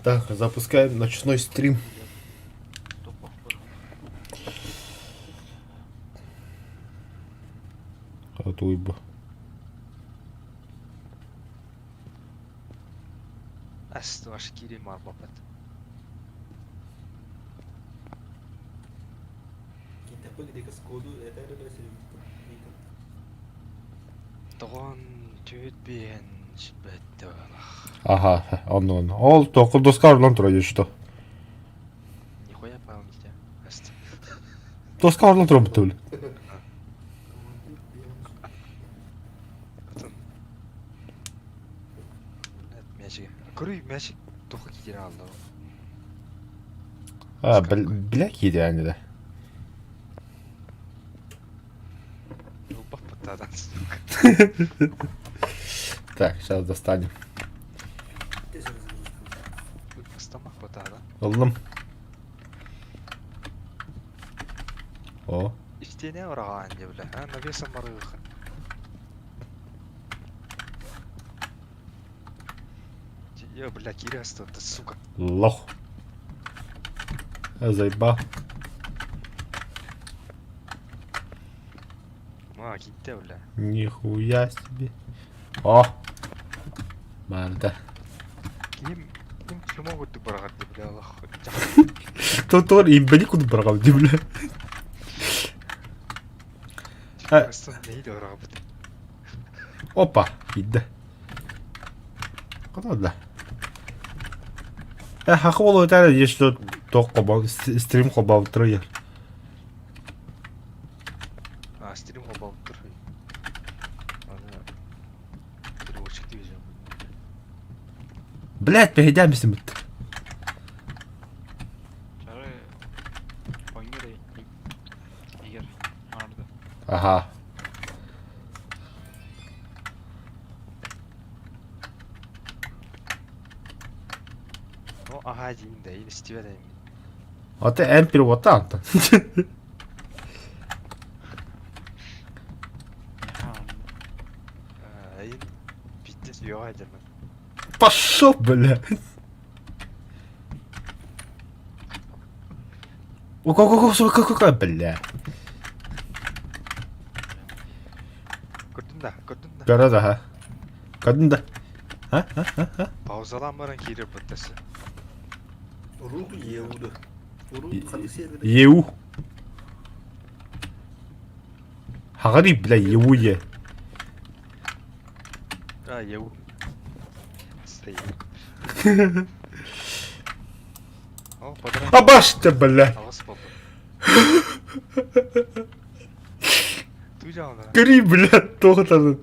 Так, запускаем ночной стрим. Атуйба. Асты ваш кири мар бапат. Тогон түйет бен шибетті балах. Ага, он. Ол тоқы доскар орлан тұра ешті. Нихуя памяти. Асты. Доскар орлан тұра бұты өлі. Потом. Мяшик. Көрі мяшик тоқы кетер алды. Білек еді әне де. Упақ паттадан. Так, сейчас достанем. Стамақ паттадан. Алдым. О. Іштене ұраған де білі. Навесом барығы. Е, бля, кири асты, сука. Лох. Заебал. Ма, кетті бля. Нихуя себе. О. Барда. Кем могут ты барғат де бля, Аллах. Тор имбени куды барғам де бля. Астан нейді ұрға бұд. Опа, иді. Қада да. Хақы болу өтәрі ешті тоқ қобау, стрим қобау тұры ер. Стрим қобау тұр. Ана... Переводчик девізем. Блядь, бәйдәм бісім бұтты. Жары ойнер егер арды. Ага. О, ага дейін да, ел істеве дайын. Аты ән переводта антон. Әйін биттес үйеға әдермен. Пошел, бля. Ого, бля. Көрдің да. Görеді, ха. Көрдің да. Паузалан баран кейрі бұттасы. Рух еуді. Рух қаны сервері. Еу. Хағари, бля, еу е. Еу. Стай. О, падыран. Абашты, бля. Ағыс болды. Ту жағына. Гри, бля, тоқтардың.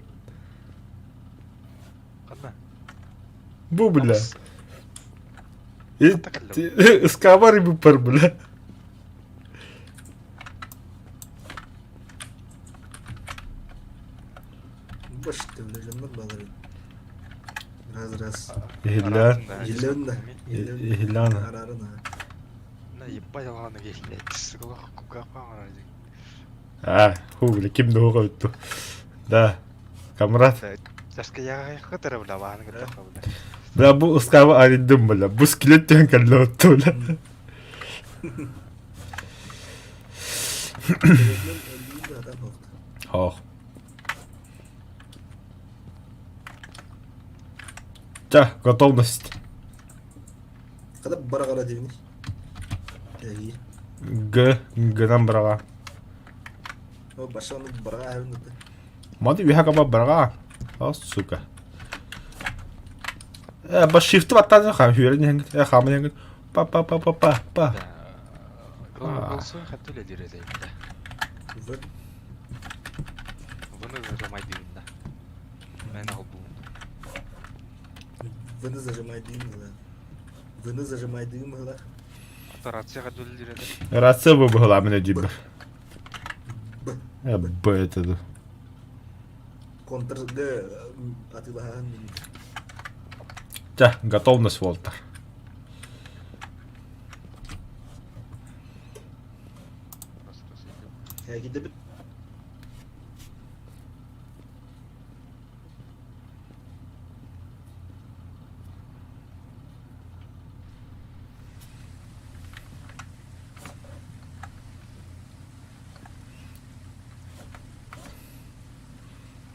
Қадма. Бұ, бля. Атакалым. Скавари бұ пар, бля. Башты біле жандар балары. Раз. Хилан. Хилан. Арарына. На ебать алғаны келді. Тісігі құққа қаңыр әден. Ху, бля, кімді оға өтті. Да, камрат. Жасқа яға қытыры бұла бағаны күтті бұла. Бля, бұ ұскава аридым, бля. Бұ скелет тен кәлі өтті, бля. Телефон öldüğünde adam oldu. Хоқ. Да, готовность. Kada bara kara devini. İyi. Гынан браға. O başa onu bara ayırın dedi. Мады виха каба браға. Сука. Бас шифті баттан қам хүйерін енгіт. Қамын енгіт. Па. Болсы қатты өлі дер едейін да. Ve Бұны жамай дейін да. Мен ал бұлын. Vını zajamaydığım mı lan? Vını zajamaydığım mı lan? Операция қатты өлі дер еді. Рация бы была мне дебы. Б это. Kontrga atılan. Да, готовность, Волтер. Ya gidip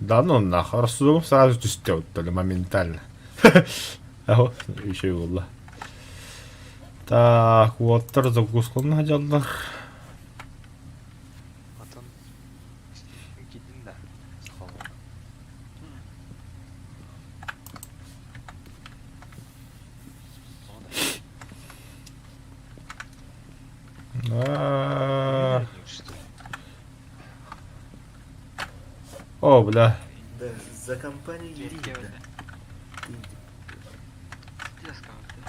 Да ну нахуй, рассудок сразу тустел, то ли моментально. Ого, еще и было. Так, вот, закускун надялдар. Атын кетин да. Сахалга. О, бля. Да, за компанию Келіп иди, келді. да. Тез қалды.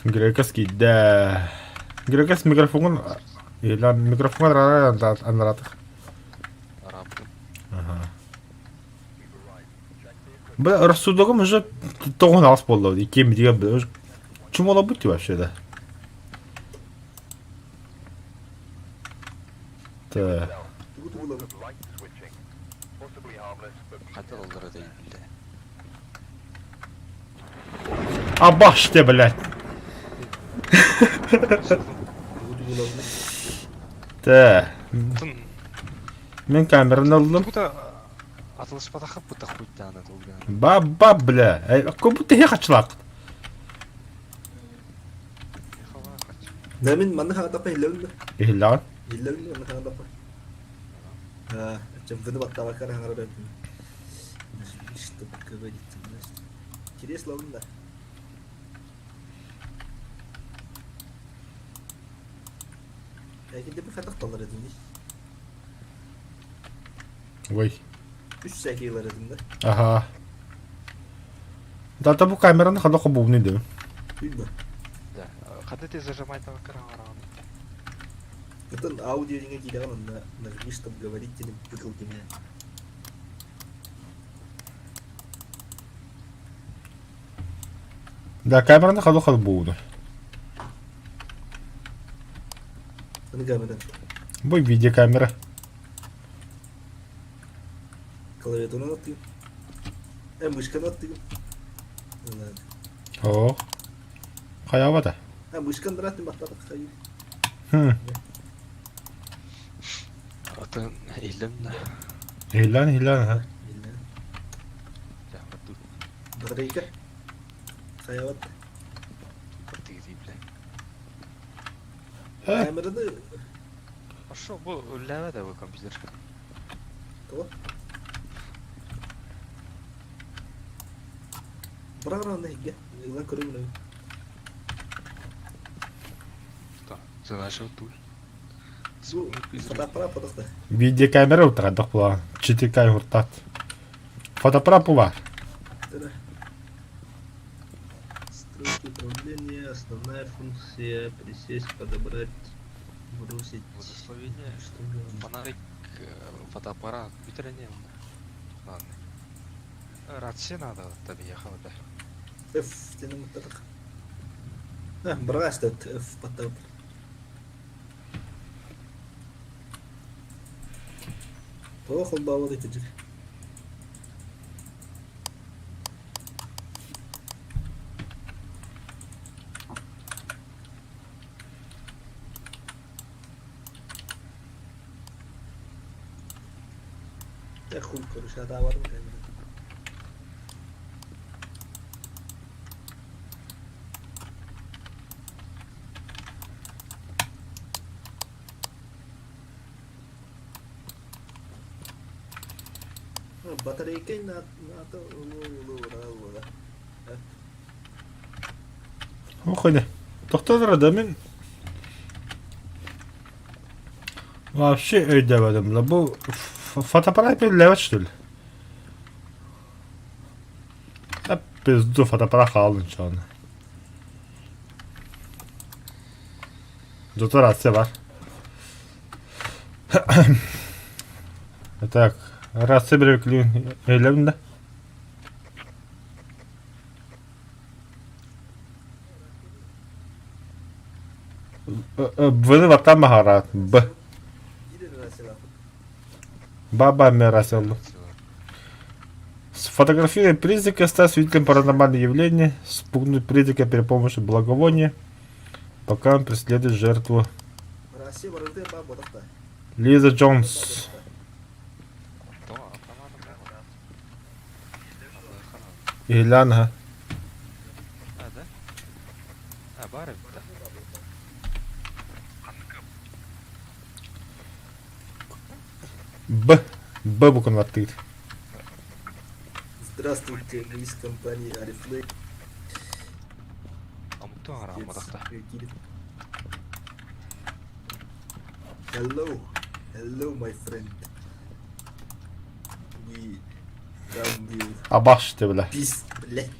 Грекоский, да. Грекос микрофон. Или микрофон анратых. Арабтын. Бля, рассудогым уже тоғын алыс болды. Икем деген бля. Чум ола бұтты вообще, да? Да. Тугу булам. Қайта олдары да билді. А баш те, блядь. Тугу булам. Да. Тын. Мен камераны алдым. Бұта атылышпада қып бұта құйтты ана толған. Ба, бля. Көп бұтты хе қачылақ. Ехала қач. Да мен манны хаңдапа хилләүн. Ихлаған. Хилләүн манны хаңдапа. Чем баттава кара хаңара бән. Что говорить, знаешь. Интересно он да. Әкелде бір қатақ талар едім де. Ой. 3 сәкейлер едім де. Ага. Да бұл камераны қада қобуын еді. Үйді. Да. Қандай тез зажимайтын қаран қараған. Потом аудио не кидал, нажми, чтобы говорить, или выколки меня. Да, камераны қада қобуын. Ну, камера. Бұл видеокамера. Клавиатуру натыгым. Мышка натыгым. О. Қаява да. Мышка нравится, баттата қайы. Атын илім да. Ихлан, ха. Жақы тут. Батарейка. Қаяват. Біртігі дейблі. Камераны... Ашо, бұл үлләвә да бұл компьютер. Кого? Бірақ ана хиге. Илан көрі мүнәу. Зағашы тут. Бұл фотоаппарат подақта. Видеокамера отырадық бұла. 4К ұртат. Фотоаппарат бұл бар. Да. Стрелки управления, основная функция, присесть, подобрать, бросить. Благословение. Что делать? Фонарик, фотоаппарат, компьютеріне. Ладно. Рация надо, таби ехала да. F тенің мұттадық. Бұрға әстет F паттап. Тоға қол бауы дейті жүр. Хуй көріш ата бар ма кәмір? Батарейкай наты ұлы. Охойне. Тоқтадыр да мен. Вообще өйдәбәдім. Бұл фотоаппарат ләвәт, что ли? Пизду фотоаппарат қалдың чағына. Зато рация бар. Так, рация беріп өйлемін да. Бұны ваттан мағарат. Б. Ба мен рация олды. Сфотографируй призрака, стать свидетелем паранормального явления, спугнуть призрака при помощи благовония, пока он преследует жертву. Россия барыты ба бодақта. Лиза Джонс. То апаманы мына. Илянга. А, да? А, бар бит. Б буквально открыт. Здравствуйте, мы из компании Арифлейк. Амуктан харамадахта. Hello, hello, my friend. We come with Абаш ты, бля. peace, блядь.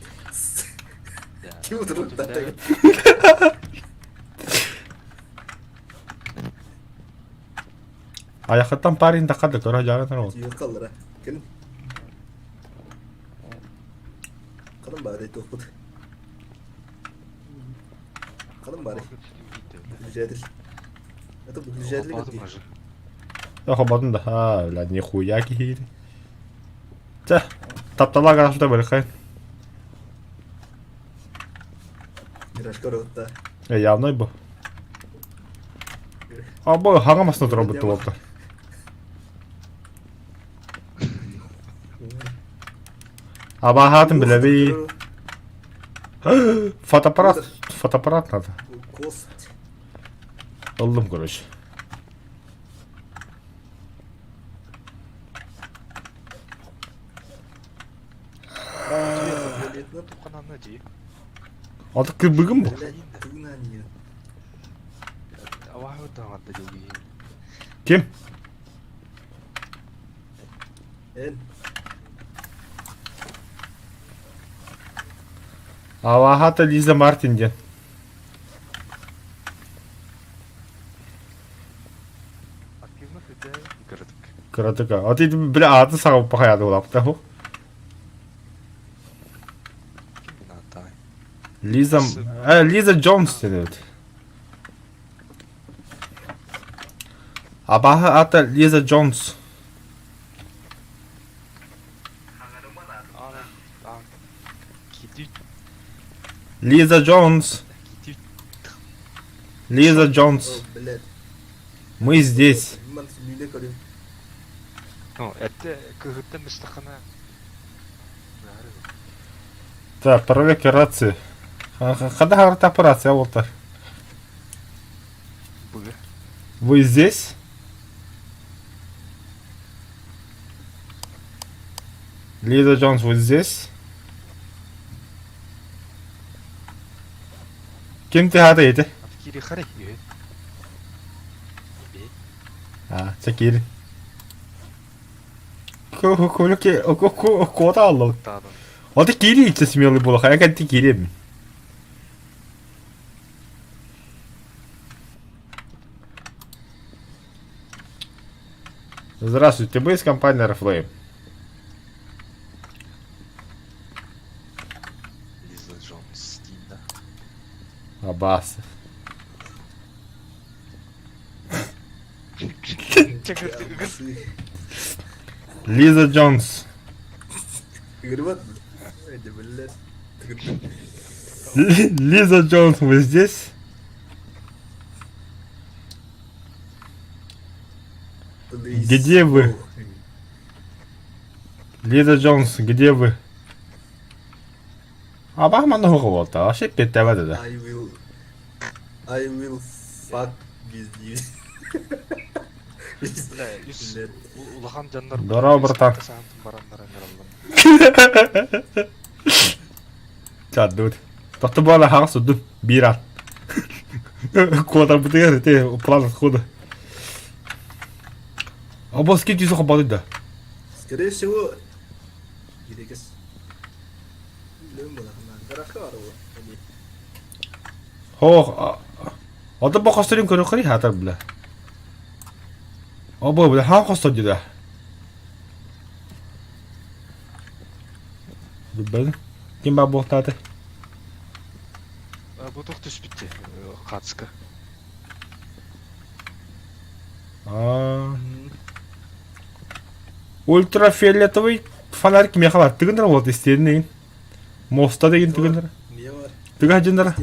Я. Kim oturup da Аяқаттан парень тақады көрі жағын тұру. Yok kalır ha. Gelin. Kalın bari toput. Kalın bari. Rica ederim. Это bu rica ederim. Бадым ажы. Оха бадын да. Бля, нихуя кейді. Тя, таптала қарашыда бәрі қайын. Мирашка ротта. Явной бұл. Бұл хаңамасына тұру бұтты болды. Абахатын біле бей. Фотоаппарат надо. Кост. Oldım короче. Тупқананы жи. Аты кірбігім бұл. Блядь, тугна не. Авахы таңатты деуге. Кем? En. Авахаты Лиза Мартинден. Активно өте кірдік. Кыратыка. Аты біле атын сағып бақаяды ол апта ху. Кім мен атай? Лиза Джонс деді. Абахы аты Лиза Джонс. А, киді, Лиза Джонс. киді. Лиза Джонс. Oh, блядь. Мы здесь. Мен сүліне көрем. Ну, әтті кігітті містіқана. Так, проверка рации. Когда говорит операция, Волтер? Бұғы. Вы здесь? Лиза Джонс, вы здесь? Кем ты хата еди? Аты кири қарай. Чакири. Көлөке, кода алло. Таадым. Аты кири иче смелый было, хая кәнті кирем. Здравствуйте, мы из компании Reflame. Лиза Джонс дейін. Абас. Лиза Джонс. Грибат. Эти, блядь. Лиза Джонс, вы здесь? Где вы? Лиза Джонс, где вы? Абахман хугавалта, вообще петтевады да. I will fuck with you. Бля, юс Блядь. улахан жандар. Здорово, братан. Саантын барандар амираллам. Чат, дуд. Тохты бала хагас суддум, биран. Кодар бутыгар, те план хода. Абас кит юзу хабады да. Скорее всего, Гирекес. Лембала, Гарахарова. Хо, ада ба хастрим көрө кыри хатар бля. Або бля хан хастар дида. Дуббен. Ким ба бохтаты? Бұтық түспітте. Қатысқа. Ультрафиолетовый фонарик кимеха бар тыгындар болот истеринен. Моста деген тыгындар. Не var? Тыга жындар.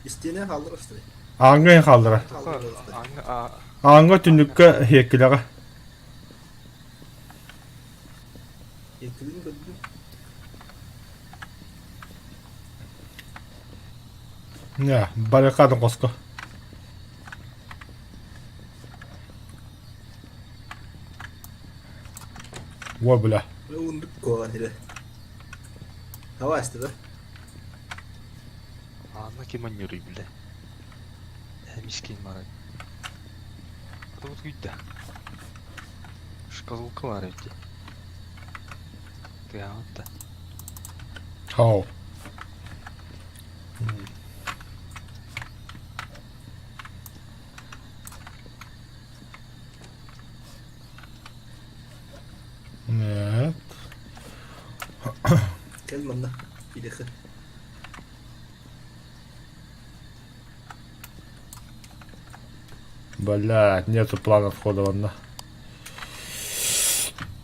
İsteyene kaldır işte. Аңга калдыра. Аңга түнүккө хеккилага. Ekilin gördüm. Ya, баррикадын коско. Во бля. Ve unduk kovan hele. Hava açtı be. Ана кеман юрий биле. Мискин марат. Вот гүйдө. Шкалка бар эти. Тыгаматта. Хау. Нет. Gel bana. Bir dakika. Блядь, нету плана входа ладно.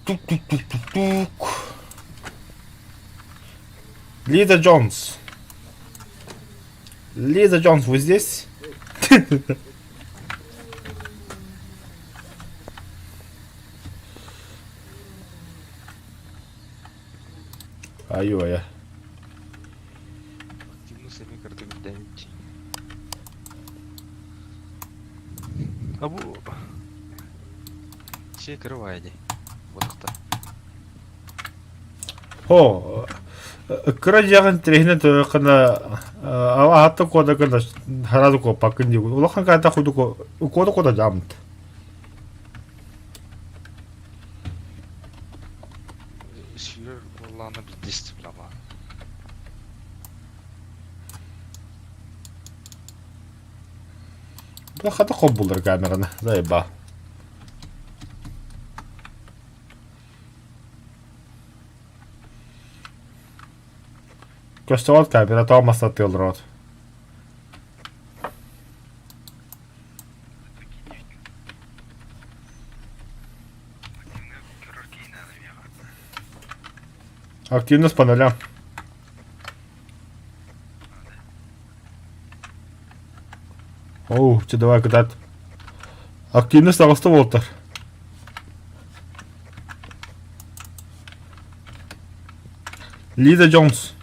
Тук-тук-тук-тук-тук. Лиза Джонс. Лиза Джонс, вы здесь? Ай-ой. Активно сами картины давите. Абу. Şey kırıvaydı. Balıkta. О, кыра жагын трехне тойкана ата кода кана харазу ко пакын дигу. Улахан кайта худу ко кода жамт. Sürür kullanı bir disiplin var. Бля, хата хоп булдыр камераны. Заеба. Көстөват камера тоомаса тылдырат. Активность по нулям. Оу, че давай кыдат. Активность агысты болуптур. Лиза Джонс.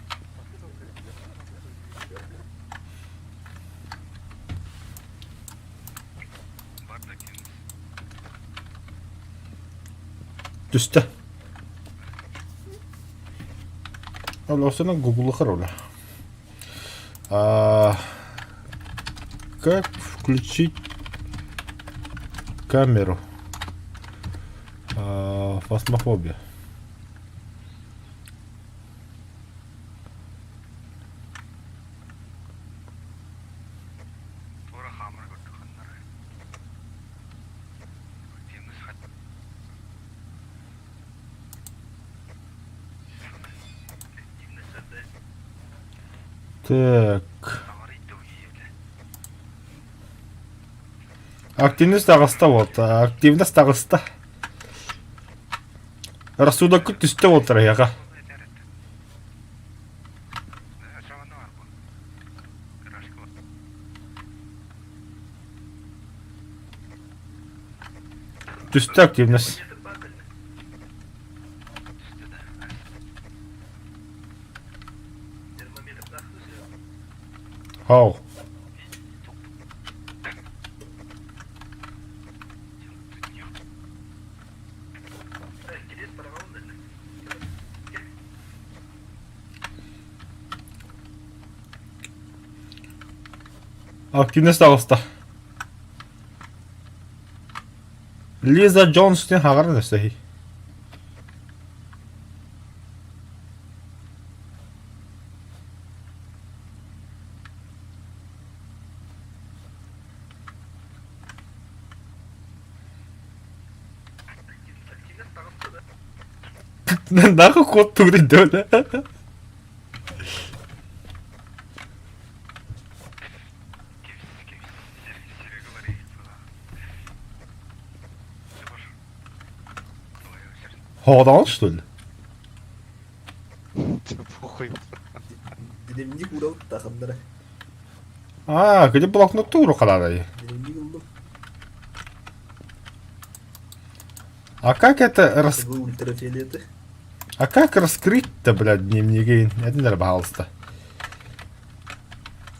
Түсті. Ал осыны Google хороля. Как включить камеру? Фасмофобия. Так. Активность ағыста болды. Активность ағыста. Рассудок түсті отыр яға. Түсті активность. Хау. Активность ағыста. Лиза Джонстен хағар нәрсехи. Нахуй код тугринде öyle. Havaadan что ли? Kandıra. Где блокнотты урукалады. Birinci yıldım. А как это Bu ultrafiyeliyeti. А как раскрыть-то, блядь, дневники? Это не пожалуйста.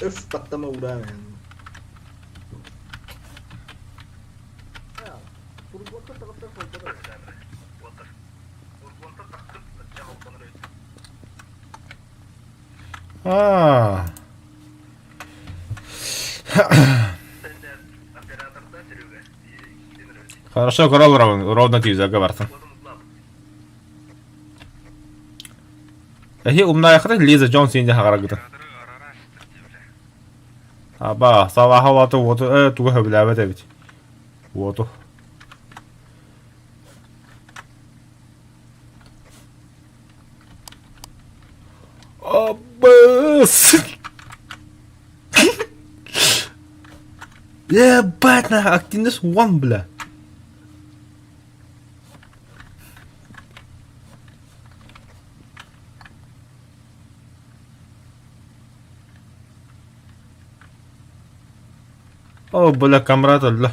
Öf patlama uğrağı yani. А. Хорошо, король ровно ты заговорился. هي умная хрень Лиза Джонс инде хагарагда. Аба, саваха вату вот туга хабла бит. Вот. Абас. Ебать, на активность вон, бля. О, бля, камрад, бля.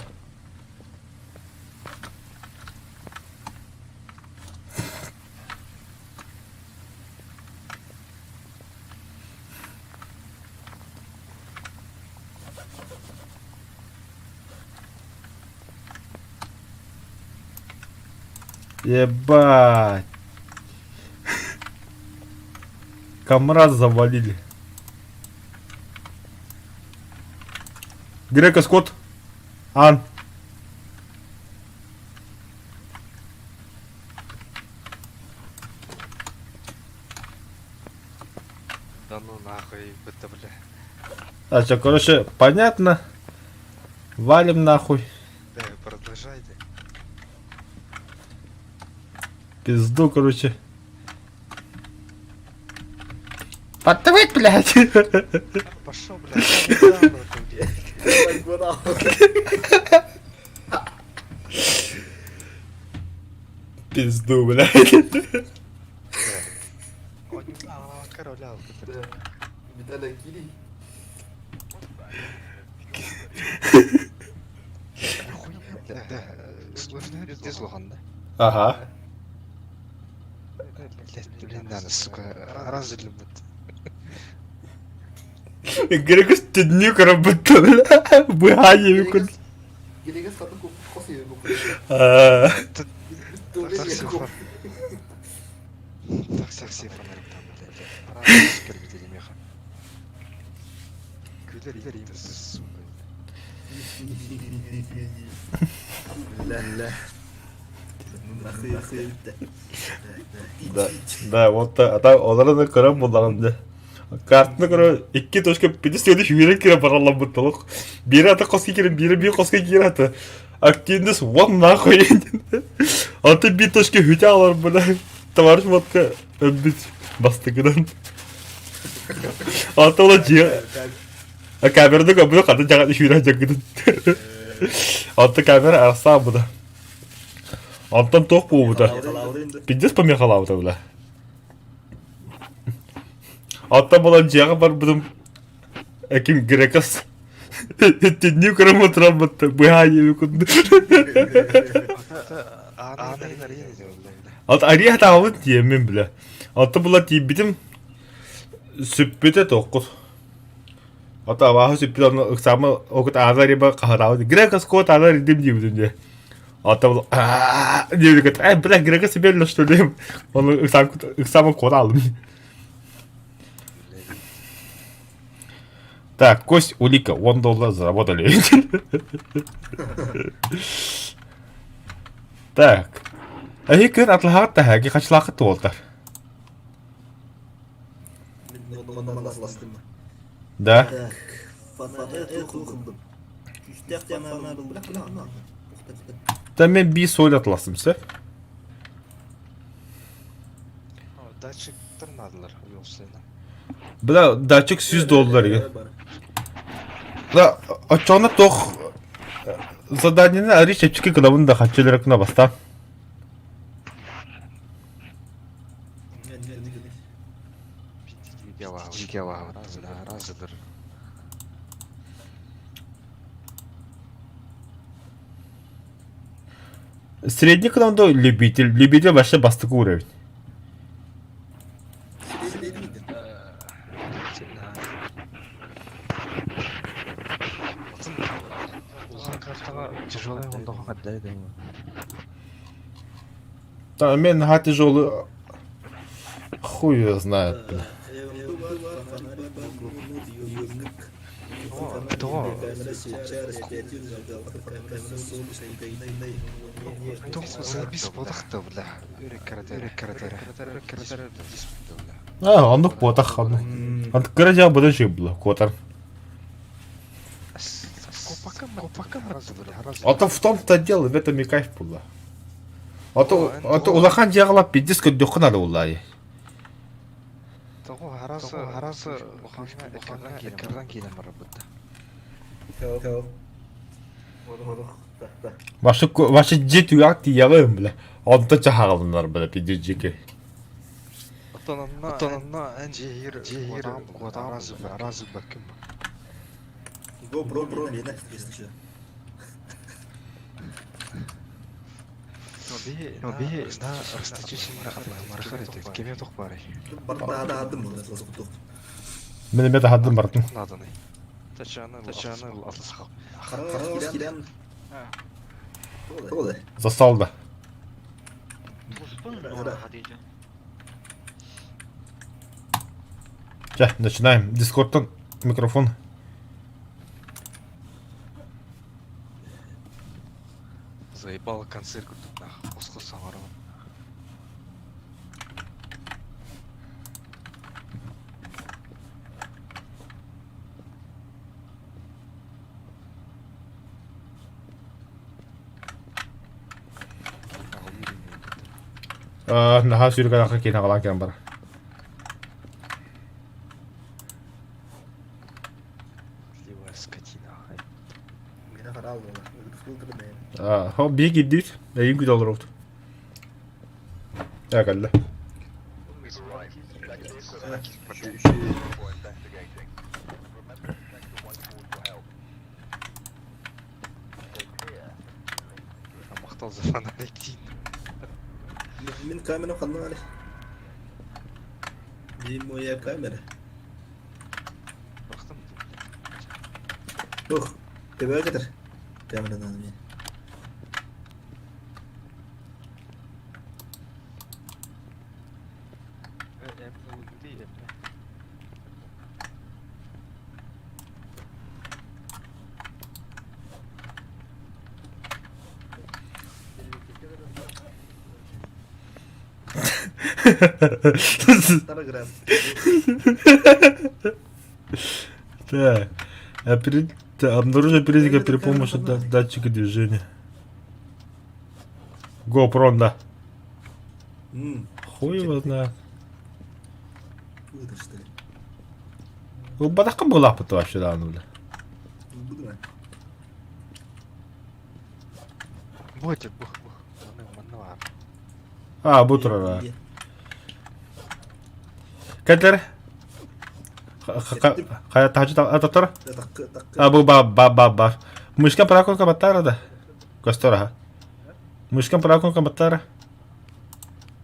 Ебать. Камрад завалили. Грека Скотт. Ан. Да ну нахуй, это, бля. А что, короче, понятно. Валим нахуй. Да, продолжайте. Пизду, короче. Подтвыть, блядь. Пошел, блядь, недавно там, блядь. Ben bunu aldım. Пизду, блядь. Короля алкотель. Bir tane gireyim. Сложно где слохан, да? Ага. Блин, надо, сука, разделим это. Грека стеднюк работа, бля. Бухание, блядь. Geriye satın kokuyor bu. Так все фонарик там, блядь. Пора скорбители меха. Күлер, сука. Ля. Да, вот ата оларны көрөм булганды. Картны көрө 2.57 жүйрек кире баралам бутылык. Бири ата коски кире, бири би коски кире ата. Активность вон нахуй. Ата би точка хүтэ алар бula. Товарищ водка өббит бастыгынан. Ата ола жи. А камерада көбү ката жагат жүйрек жагыдын. Ата камера арса буда. Антон тоқ буда. Пиздец помехалаута бula. Ата болан жағы бар бұдым әкім грекас. Теднеу көрім отырал бұтты. Бұя емі күнді. Ата ария тағылын тиеммен білі. Ата бұла тиіп бітім сүппеті тоққыз. Ата авахы сүппеті оны ұқсамы оқыт азар ебі қағырауды. Грекас қот азар едім дейбідінде. Ата бұла дейбіді көт. Бля, грекас себелі что дейм. Оны ұқсамы қот алдым. Так, кость, улика, $1 заработали. Так. А и кыр атлахат тахаги качлахат толтар. Ondan nasıllaştım mı? Да. Fatiha'ya kıldım. Üstek yanağına bırak lan. Да мен би соль атласымсы. Датчиктер надылар, велосипедна. Бля, датчик $100 екен. Да, очоны тоқ заданиені ари шепчики кылабын да хатчелерекіне бастан. Видео, раз, аразылар. Средний каналда любитель. Любитель вообще бастык уровень. Средний миден. Узан картаға тяжелый ондоға қаддайды. Да, мен тяжелый. Хуй его знает, бля. Запись бодахта, бля. Үрек каратер. Андық ботақ, андық. Андық кіре бұдан жей, бля, котар. Копакам разы, бля. А то в том-то дело, в этом и кайф, бля. А то улахан жағылап, бедес көндіқі надо, улай. Того харасы уханга экердан кейін мара бұдда. Ваши жет уяқ тияғым, бля. Онта жағалынар, бля, бедес жеке. Отонна әнжейір қодан разы бәкім. Бро, лена, если что. Но бе, на растачешін марқар етек, кеме тоқ барай. Бартада адым оны созықтық. Мен мета хаддым бартын. Наданы. Тачаны атлысқа. Қарағыз келен. Толы. Засталды. Успун Нора Хадиджа. Сейчас, начинаем. Дискордтан микрофон. Заебал концерт күрдік нах, қосқы саңарым. Наха сүйрік адаққа кейін ағалан кен бар. Ливая скотина. Мені қарал оны. Үлгірмейін. Хо биг иддит. Эйин күд олар олд. Әкәлді. Мақтал заман әлек дейін. Мен камера қалдың әлі. Дейін моя камера. Бақтым. Ух, тебе кетір. Камерадан мен. Старый граф. Так. Обнаружи оперативника при помощи датчика движения. GoPro, да. Хуй его знает. Выдашь, что ли? Батака была потом вообще, да, ну, бля. Буду, ма. Ботик, бух. Манна бар. Бутра, да. Кәдер. Қая тахажит ататыр? Бұл ба. Мышкан параконка баттара да. Костора. Мышкан параконка баттара.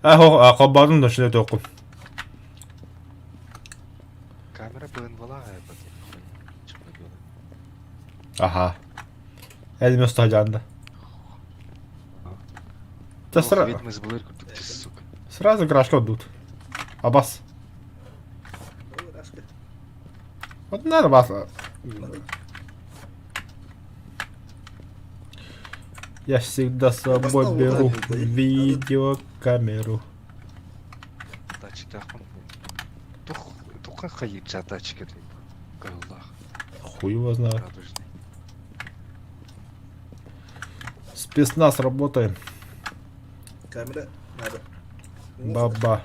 Қоббадың да шыны тоқым. Камера бөін бала ғай бәтен. Аха. Әліме ұста жанды. Ведьміз бұлыр күрдік тез, сука. Сразу грашка отдут. Абас. Вот надо вас. Я всегда с собой беру видеокамеру. Датчик тақпын. Тұққа қайып жа датчик әдейм. Қайылдақ. Хуй его знает. Радужный. Спецназ работаем. Камера надо. Баба.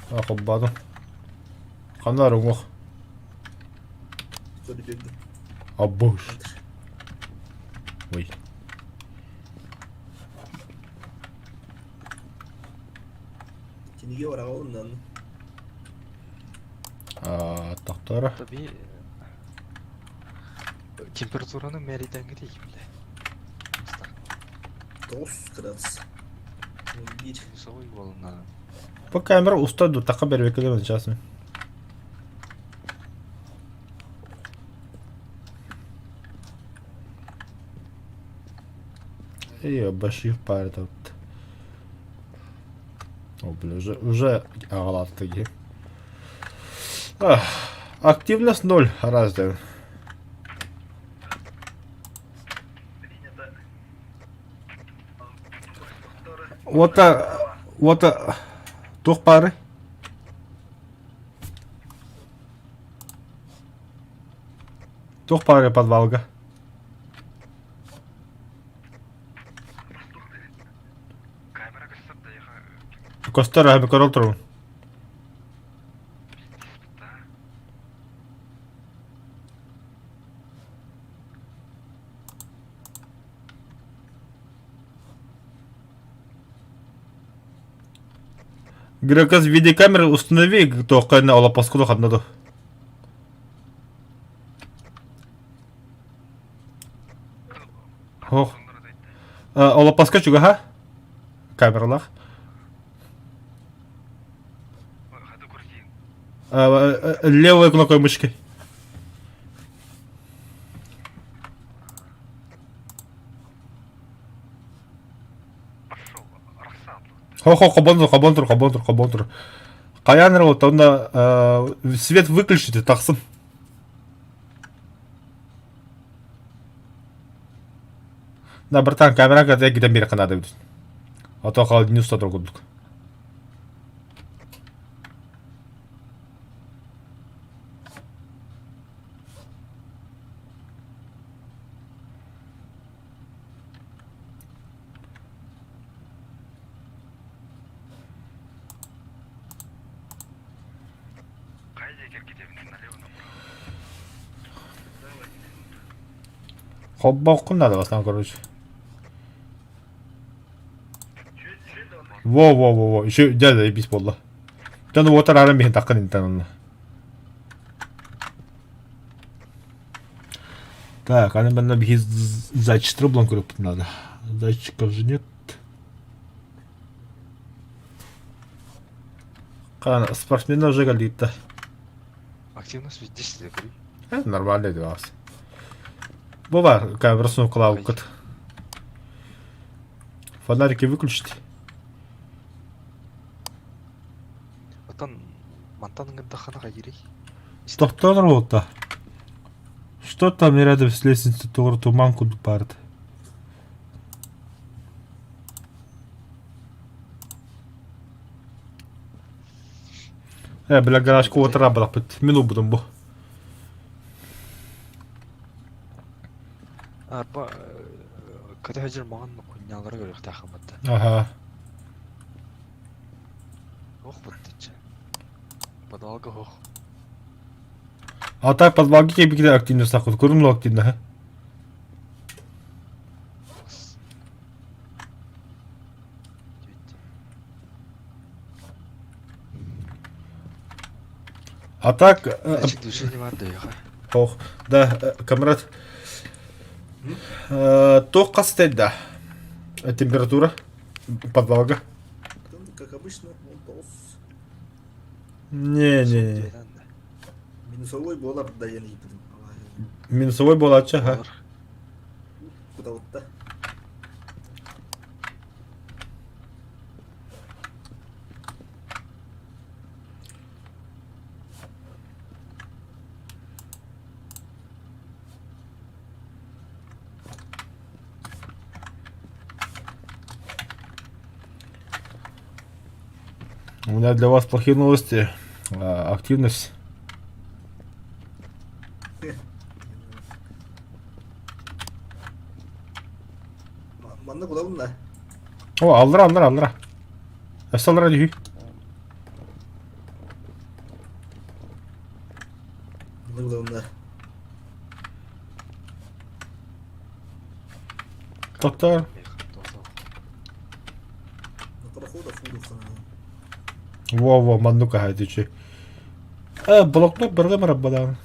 Хоббаду. Ханар оңох. Кто бегает? Абуш. Ой. Тенге врагал, Доктора. Tabii температураның мәриден кетейік біле. 9 градус. 11. Плюсовой болуна. По камера уста до така бербек эле сейчас. Башив парит. О, блин, уже агалат таки. Активность 0 разве. Вот тух пары. Тух пары подвалга. Камера кыстап да яха. Костер abi корол туру. Грекас видеокамеры установи, кто на олапаскуду хаднаду. Ох. Олапаска чугаха? Камералах. Левой кнопкой мышки. Хо-хо, хабонтур. Каянер вот он свет выключите, таксын. Да, братан, камера когда гидем бери надо будет. А то хал не уста другу. Хоббокун надо вас там, короче. Во. Еще дядя ебись подло. Да ну вот арам бихин таккан интан. Так, она бана бихи зайчик рублон курып надо. Зайчиков же нет. Кана спортсмендар уже галит-то. Активность ведь 10 говори. Нормально это у вас. Бывает, камерасunu кылабы кыт. Фонарики выключите. Атан мантаның ындаханаға ерей. Тоқтар вот-то. Что там рядом с лестницей туман куда парит? Бля, гаражку вот работать. Минут будем бо. Арба када хажыр маған күнялары көрек тақыматты. Ага. Ох бұттычы. Подвалға ох. А так подвалги кебе киде активность сақуд. Көрімлі активно, ха? А так... Значит, движение марды яға. Ох, да, камрад. Тоқ қастай, да. Температура подвалга. Как обычно, он толс. Не. Минусовой болар да я не буду. Минусовой болачы, ха? Куда вот да? У меня для вас плохие новости. Активность. Манда куда бунда? О, алдыра. Эсалра дихи. Манда куда бунда? Тоқтар. На прохода фуду хана. Во, мандука хайдичи. Блокнот быргы мараббадан.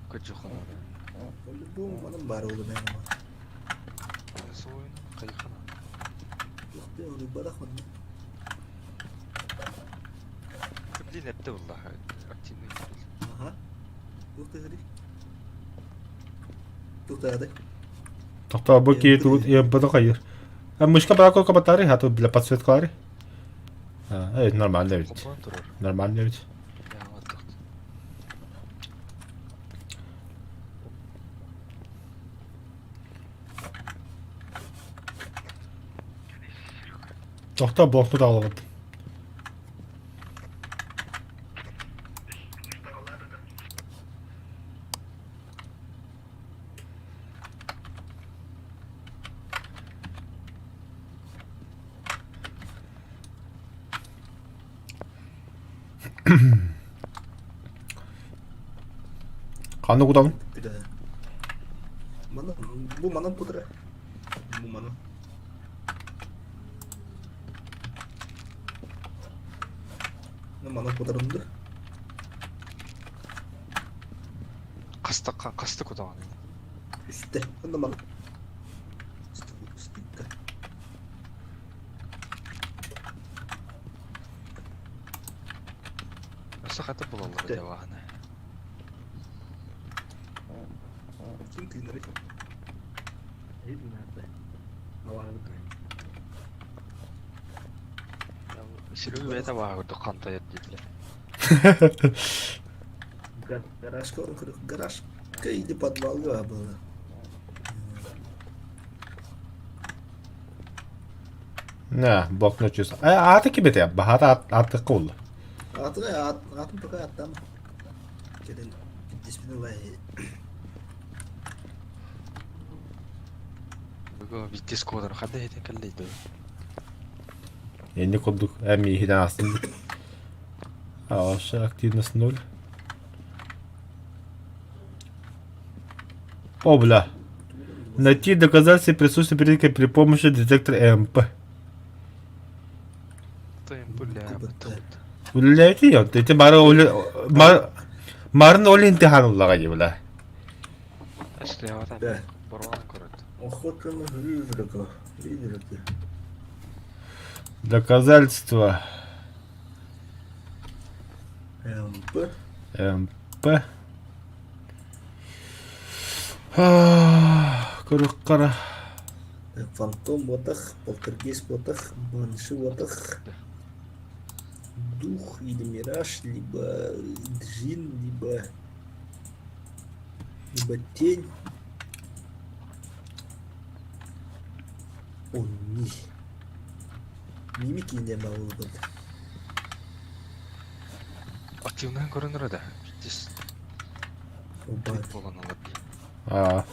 Көчөкөн. По-любому манам бар олы мен ама. Сойын кайкана. Лапты олы барах он. Блин, это было активный. Ага. Тухта гыри. Тухта ады. Тохта бу ки тут быды кайыр. Мышка бара кой кабатары хату для подсветкалары. Нормально ведь. Копан турар. Нормально ведь. Я вот так. Тохта блокнот алып. Kanı kudam. Bir daha. Manam. Bu manam pudra. Bu manam. Ne manam pudramdı? Касты куда он? Üstte. Onda manam. Üstte. Сахата булалар Да. деп аны. Kim kıyınları? İyi mi nerede? Havalı. Сирүү бета багырды кантайт дилер. Гараж корын кырык. Гараж. Кайды подвалга было. Ne, bloknot çöz. Atı gibi de yap. Bahata atı kol. Atın toka attı ama. Gelin. İsmini var. Бүгө Витис кодор кандай экен келдейди. Yeni kurduk. Hem iyiden aslında. Aşağı активность 0. Обла. Найти доказательства присутствия передника при помощи детектора ЭМП. Тайм буля. Улляйте я. Ты Марын оли имтихан уллага жибла. Эсте ята. Да. Борван көрөт. Охотно призрака. Призраки. Доказательства МП. ЭМП. Кырык кара. Фантом ботах. Полтергейст ботах. Банши ботах. Дух или мираж, либо джин, либо тень. Они. Мимики не могут быть. Активный көрүнөр да. Витис Оба. болгон алат.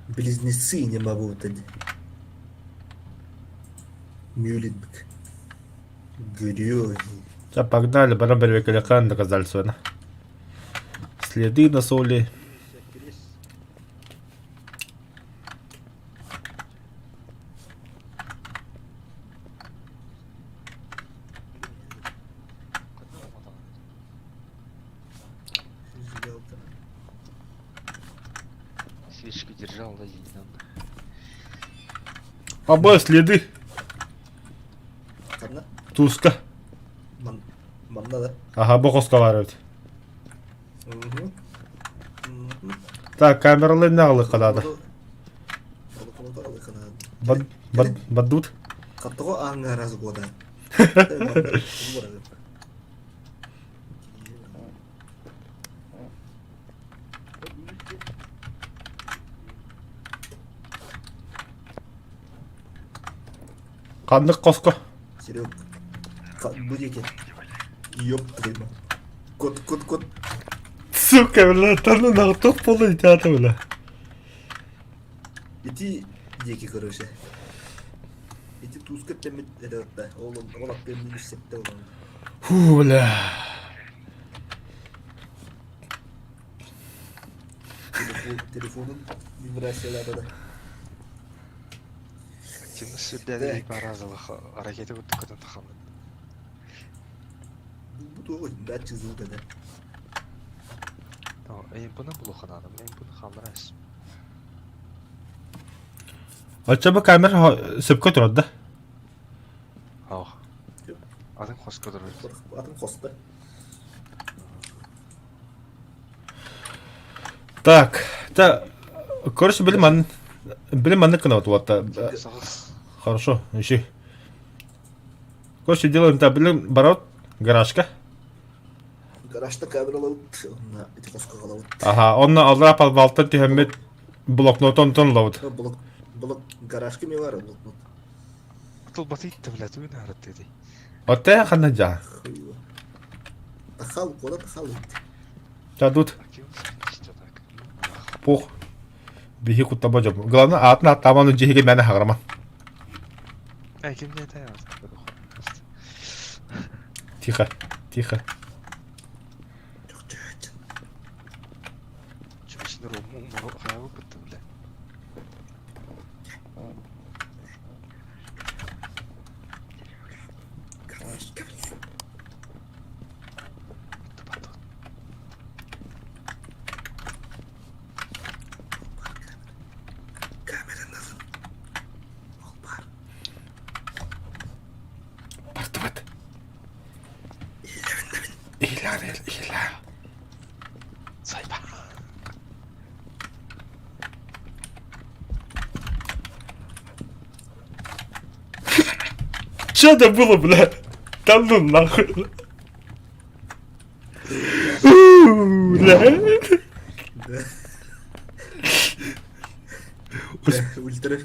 Близнецы не могут быть. Мюлинг. Грёзи. Все, погнали, берем бервикалякан доказательства. Следы на соли. Свечки держал да единан. Оба следы. Kanna. Туска. Manna da. Ага, бокоска бар өт. Мгм. Так, камералы нағылы қалады. Калы. Баддут. Каттығы аңға разы года. Қандық қосқа. Серег, бұл екен. Ёп, прямо. Кот. Сука, бля, таны нағы тоқ болды итаты, бля. Эти деки, короче. Эти туска темет, это, ол аппен университетте olan. Фу, бля. Telefonun vibrasyonları da. Активность сүрдәді баразылық аракеті күтті көтін тақамын. Bu doğru. Ben çizildi de. Эйм бұны бұл оқынаным, эйм бұны қалдырайыз. Очаба камера сөпкө турат да. Ау. Адың қосқа дұрыз. Atım kosta. Так, короче, білім анны кына вот. Сағыз. Хорошо, ищи. Короче, делаем так, білім барот, гаражка. Garajda kamera alıp onunla iti koska kalavut. Ага, онна алдыра подвалта тихемет блокнотон тон лавут. Blok garaj kimi var blok. Атыл баты итті біләді өйін әріп деді. Отте ханна жа. Хыйва. Тахал кола тахал. Чадут, Активность сүрдәді так. пух. Бихи кутта божам. Главное, атна таману жихиге мәне хаграма. Кім не таяз? Тихо, тихо. Чүмешіндер ұмыры қаяғы күтті білә. Бартыват. İhlar. Сайба. Что это было, бля? Да ну нахуй. Бля. Ультра.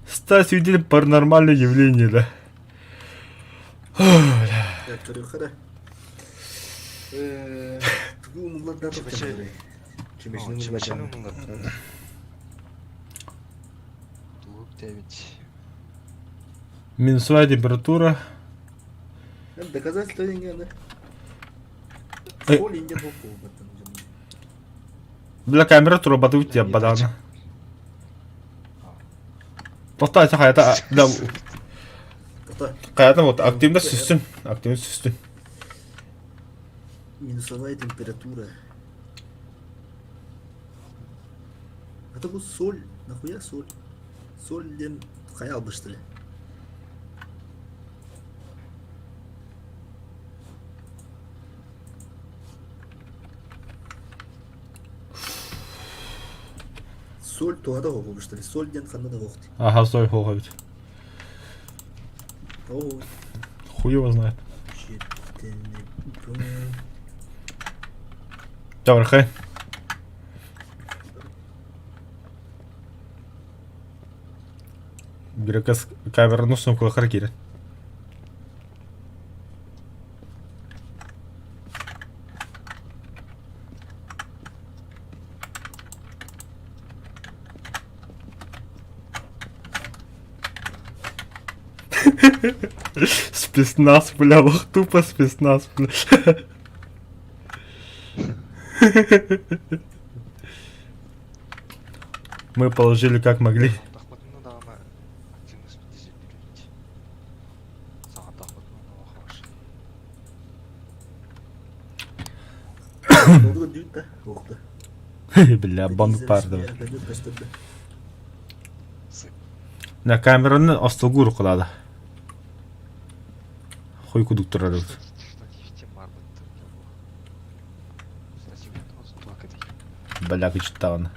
Стас видели паранормальное явление, да? Yaptırıyor kadar. Bu umurlar da Çimeşe- bakıyor. Çimeşinin Чүмешінің umurlar. ұмылыр. Туып 9. Минусовая температура. Доказательства деньги, да? Эй. Соль инген боку. Бля, камера турбаты у тебя, бадана. Тоқтайся hayata, да, hayata вот активность süssün. Активность süssün. Минусовая температура. Это bu соль. Нахуя соль? Сольден хаял бы что ли? Соль туада оқу что ли? Сольден қанда да оқты. Ага, стой, хоговит. О, Хуй его знает. жетті. Давай, хай. Бирекас камераны сумкаға қарай келеді. Спецназ, бля, вот тупо спецназ, бля. Мы положили как могли. Тақпатыны да ана активность дезеп береді. Саған тақпатыны да оқы. Oldu düğün de. Oldu. Бля, банк парды. Ben de gösterdi. На камераны астылгу ұрқылады. Хуй кудук тұрады. Штативте бар бітті. Штативте осы туа кәдей. Бля, күчіттағаны.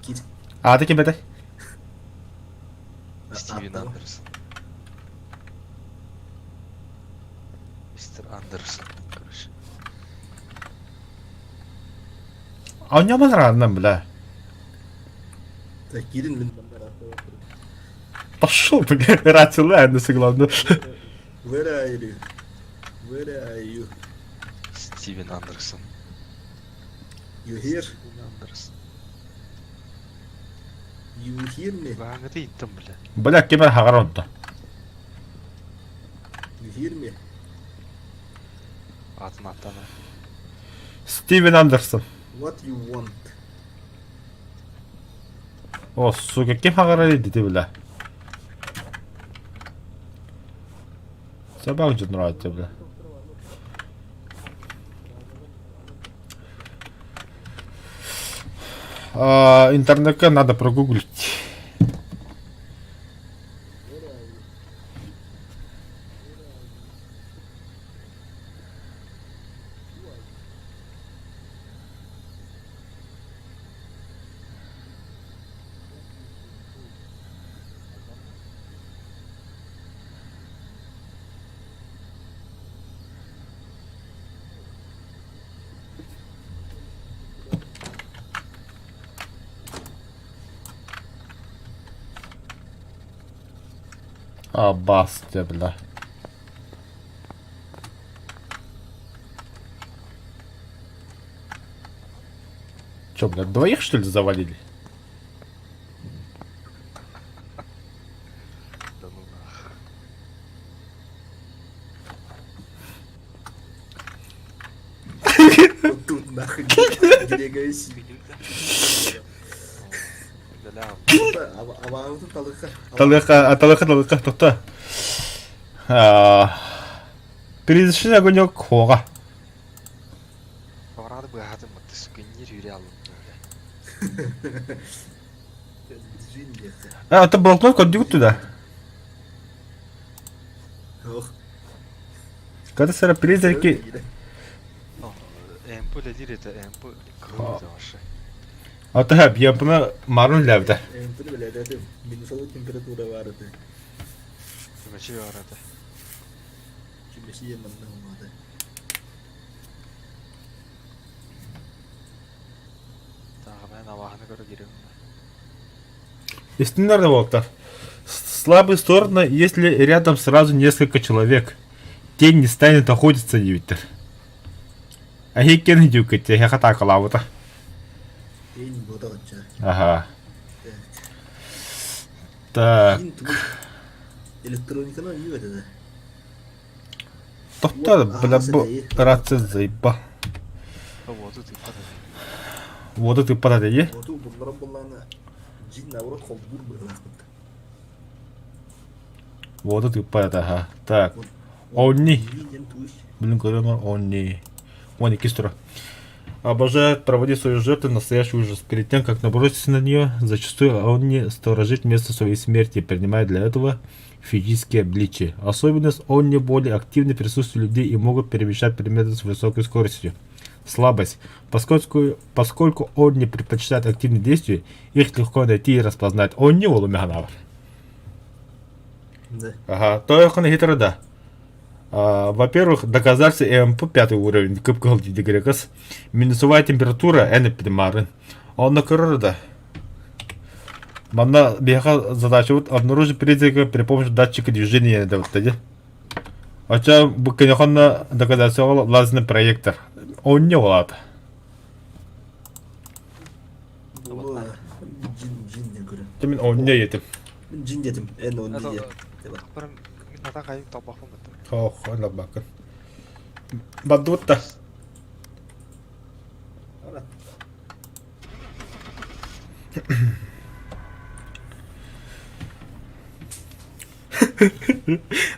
Gir. Аты кем беті? Стивен Андерсон. Мистер Андерсон, короче. А не манрандан, бля. Так, girin ben arkaya oturuyorum. Пошел, бля, рацию Андерса, главное. Where are you? Where are you? Стивен Андерсон. You here? Стивен Андерсон. You hear me? Баангады интэн блэ. Бля, кемер хагаронто. You hear me? Атнатана. Стивен Андерсон. What you want? О, сука, кем хагарали дите бля. Собак же нравится, бля. Интернетка надо прогуглить. Баста, бля. Чё, бля, двоих что ли завалили? Да ну нах. Вот тут нахрен двигайся. Бля. Аваанутun talıkı. Талыха, то-то. Перезашли огонек хога. Орады бахады маттас гэннир юри алып бля. Джин десе. Это блокнот, код дигут туда. Ох. Когда сара призраки... Эмпу ледир это эмпу кровь вообще. Атаха, я пона марун лявда. Empini bile dedim. Minus'ta temperatura vardı. Кимачи орады. Kimisi yemeğinde olmadı. Тағы мен аваханы көрө керемін. Истинный волктар. Слабые стороны, если рядом сразу несколько человек. Тень не станет охотиться, Юпитер. А хиккен дюкать, я хатака лавута. En boda olacak. Ага. Evet. Так. Jin tümü elektronikana iyi ödedi. Топтар, бля, процесс заеба. Воду ты падай. Вот ты подойди. Otu bunlarına Jin avrat koldur bırakmadı. Вот ты подойди, ага. Так. Они. Jin tuş. Блин, говорю, они. Вон, кистра. Обожает проводить свои жертвы настоящий ужас. Перед тем, как наброситься на нее, зачастую он не сторожит место своей смерти, принимая для этого физические обличия. Особенность он не более активно присутствует людей и могут перемещать предметы с высокой скоростью. Слабость. Поскольку он не предпочитает активные действия, их легко найти и распознать. Он не волумянавр. Да. Ага, то я хитро, да. Во-первых, доказался ЭМП 5 уровень, кыпкал дигрекас. Минусовая температура, примарын. Он на да. Манна беха задача вот обнаружить призрака при помощи датчика движения, да, вот тогда. Хотя бы, конечно, доказался лазерный проектор. Он не влад. Bunu Jin ne göre. Тимин он не етим. Ben Jin dedim. En onu Это diye. Değil mi? бір натан кайып табахын бітті. Хох, она бакан. Бадутта. Ana.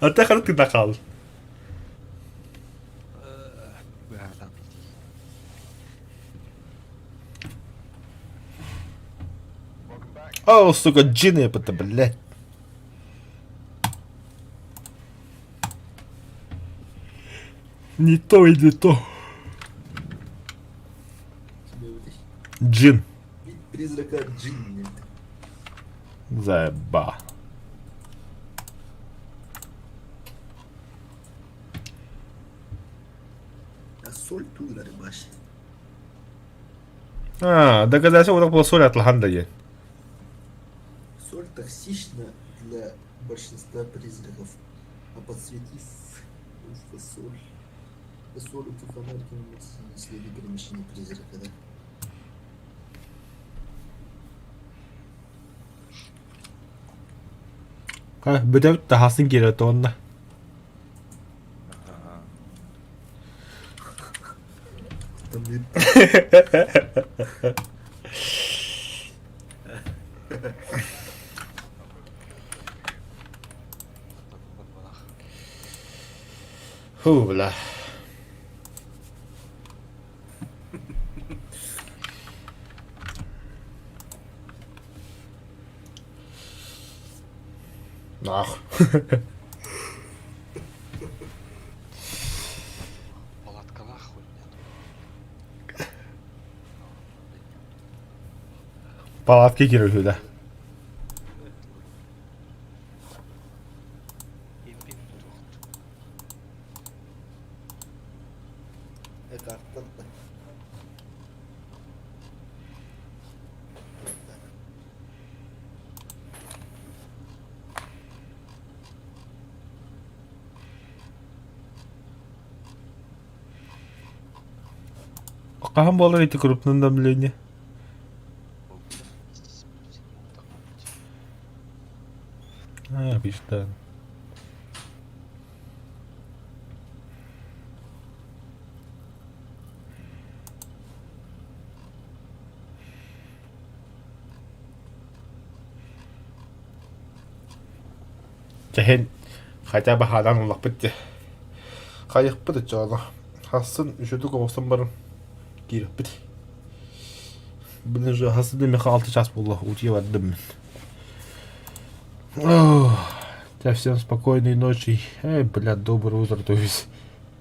А ты хар ты дахал. Бахадан. О, сука, джины, это, блядь. Не то и не то. Şimdi öyle. Джин. Bir prizraka Jin ne? Заеба. Ya sol tuğları baş. Догадайся, вот так было соль от лаханда е. Соль токсична для большинства призраков, а подсветив соль, соль это фонариком следы перемещения призрака, да? Бөтөбүт тахасын кире тоонна. Там bir Хүү бля. Нах. Палаткалар хуйня. Палатка кирилүүл. Импин турт. karttan da. Кахан болор эти крупным давление. Пишет. Жахэн хотя бы хадан улаппыт. Кайыкпыт жана. Хасын үшөтүк оостон барын кириппит. Блин же хасыды меха 6 час болду. Утье вардым. Всем спокойной ночи. Блядь, доброе утро, то есть.